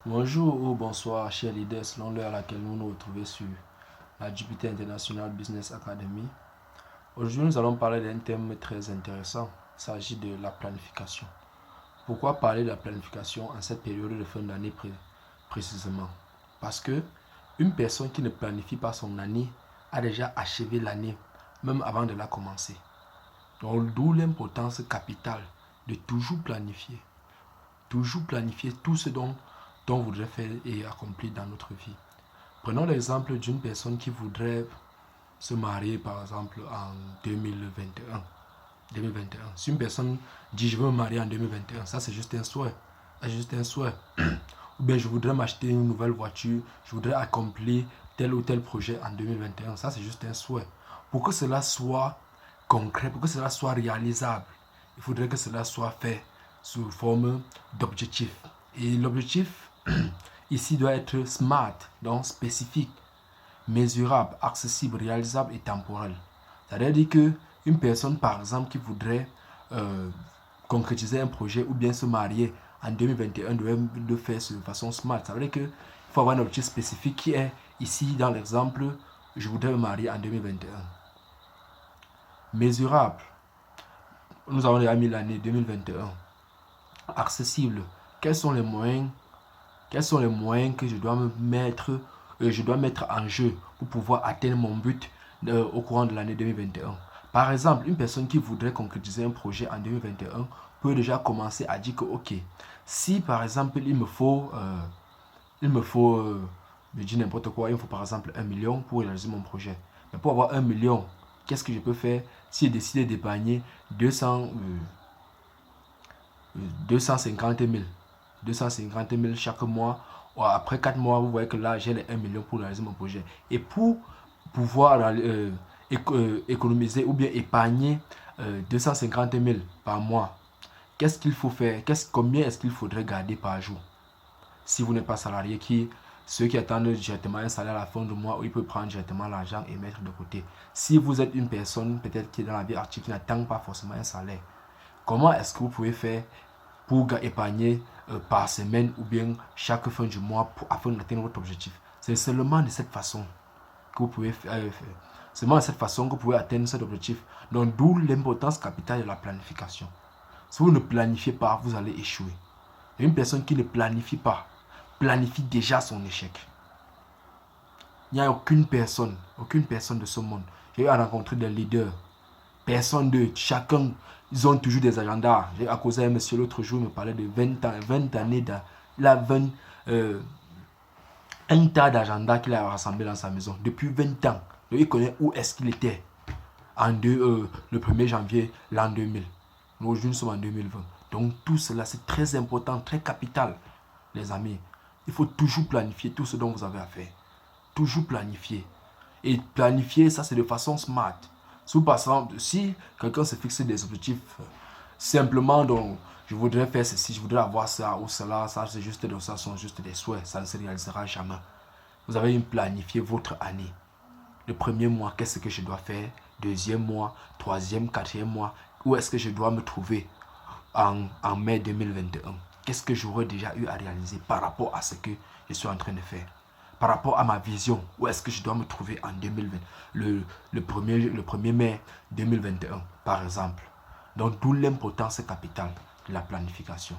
Bonjour ou bonsoir, chers leaders, selon l'heure à laquelle nous nous retrouvons sur la Jupiter International Business Academy. Aujourd'hui, nous allons parler d'un thème très intéressant. Il s'agit de la planification. Pourquoi parler de la planification en cette période de fin d'année précisément? Parce que une personne qui ne planifie pas son année a déjà achevé l'année, même avant de la commencer. Donc, d'où l'importance capitale de toujours planifier. Toujours planifier tout ce dont vous voudrez faire et accomplir dans notre vie. Prenons l'exemple d'une personne qui voudrait se marier par exemple en 2021. Si une personne dit je veux me marier en 2021, ça c'est juste un souhait. C'est juste un souhait. Ou bien je voudrais m'acheter une nouvelle voiture, je voudrais accomplir tel ou tel projet en 2021, ça c'est juste un souhait. Pour que cela soit concret, pour que cela soit réalisable, il faudrait que cela soit fait sous forme d'objectif. Et l'objectif ici doit être smart, donc spécifique, mesurable, accessible, réalisable et temporel. C'est-à-dire qu'une personne, par exemple, qui voudrait concrétiser un projet ou bien se marier en 2021 doit le faire de façon smart. Ça veut dire qu'il faut avoir un objectif spécifique qui est ici dans l'exemple, je voudrais me marier en 2021. Mesurable, nous avons déjà mis l'année 2021. Accessible, quels sont les moyens que je dois mettre en jeu pour pouvoir atteindre mon but au courant de l'année 2021. Par exemple, une personne qui voudrait concrétiser un projet en 2021 peut déjà commencer à dire que ok, si par exemple il me faut je dis n'importe quoi, il me faut par exemple 1 million pour réaliser mon projet. Mais pour avoir 1 million, qu'est-ce que je peux faire si j'ai décidé d'épargner 250 000 chaque mois? Après 4 mois, vous voyez que là, j'ai les 1 million pour réaliser mon projet. Et pour pouvoir économiser ou bien épargner 250 000 par mois, qu'est-ce qu'il faut faire? Combien est-ce qu'il faudrait garder par jour? Si vous n'êtes pas salarié, ceux qui attendent directement un salaire à la fin du mois, où il peut prendre directement l'argent et mettre de côté. Si vous êtes une personne peut-être qui est dans la vie active, qui n'attend pas forcément un salaire, comment est-ce que vous pouvez faire pour épargner par semaine ou bien chaque fin du mois afin d'atteindre votre objectif? C'est seulement de cette façon que vous pouvez atteindre cet objectif. Donc d'où l'importance capitale de la planification. Si vous ne planifiez pas, vous allez échouer. Et une personne qui ne planifie pas, planifie déjà son échec. Il n'y a aucune personne de ce monde. J'ai eu à rencontrer des leaders. Personne d'eux, chacun, ils ont toujours des agendas. J'ai causé à un monsieur l'autre jour, il me parlait de 20 années. Il a un tas d'agenda qu'il a rassemblé dans sa maison depuis 20 ans. Donc, il connaît où est-ce qu'il était le 1er janvier l'an 2000. Nous, aujourd'hui, nous sommes en 2020. Donc, tout cela, c'est très important, très capital, les amis. Il faut toujours planifier tout ce dont vous avez à faire. Toujours planifier. Et planifier, ça, c'est de façon smart. Si quelqu'un se fixe des objectifs simplement, donc, je voudrais faire ceci, je voudrais avoir ça ou cela, ça c'est juste ça sont juste des souhaits, ça ne se réalisera jamais. Vous avez planifié votre année. Le premier mois, qu'est-ce que je dois faire? Deuxième mois, troisième, quatrième mois, où est-ce que je dois me trouver en mai 2021? Qu'est-ce que j'aurais déjà eu à réaliser par rapport à ce que je suis en train de faire? Par rapport à ma vision, où est-ce que je dois me trouver en 2020, le 1er mai 2021, par exemple. Donc, d'où l'importance capitale de la planification.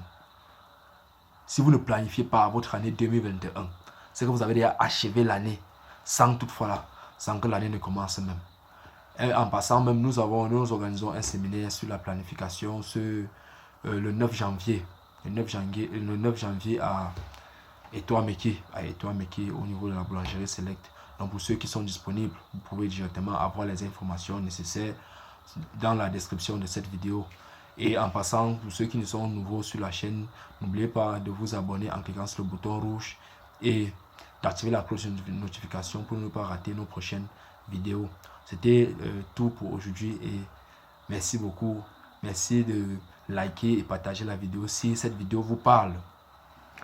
Si vous ne planifiez pas votre année 2021, c'est que vous avez déjà achevé l'année sans que l'année ne commence même. Et en passant même, nous organisons un séminaire sur la planification le 9 janvier. Le 9 janvier à Etoile-Meki, au niveau de la boulangerie Select. Donc pour ceux qui sont disponibles, vous pouvez directement avoir les informations nécessaires dans la description de cette vidéo. Et en passant, pour ceux qui sont nouveaux sur la chaîne, n'oubliez pas de vous abonner en cliquant sur le bouton rouge et d'activer la cloche de notification pour ne pas rater nos prochaines vidéos. C'était tout pour aujourd'hui et merci beaucoup. Merci de liker et partager la vidéo si cette vidéo vous parle.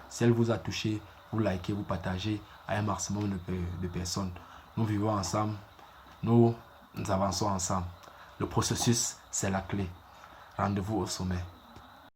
Si elle vous a touché, vous likez, vous partagez à un maximum de personnes. Nous vivons ensemble, nous avançons ensemble. Le processus, c'est la clé. Rendez-vous au sommet.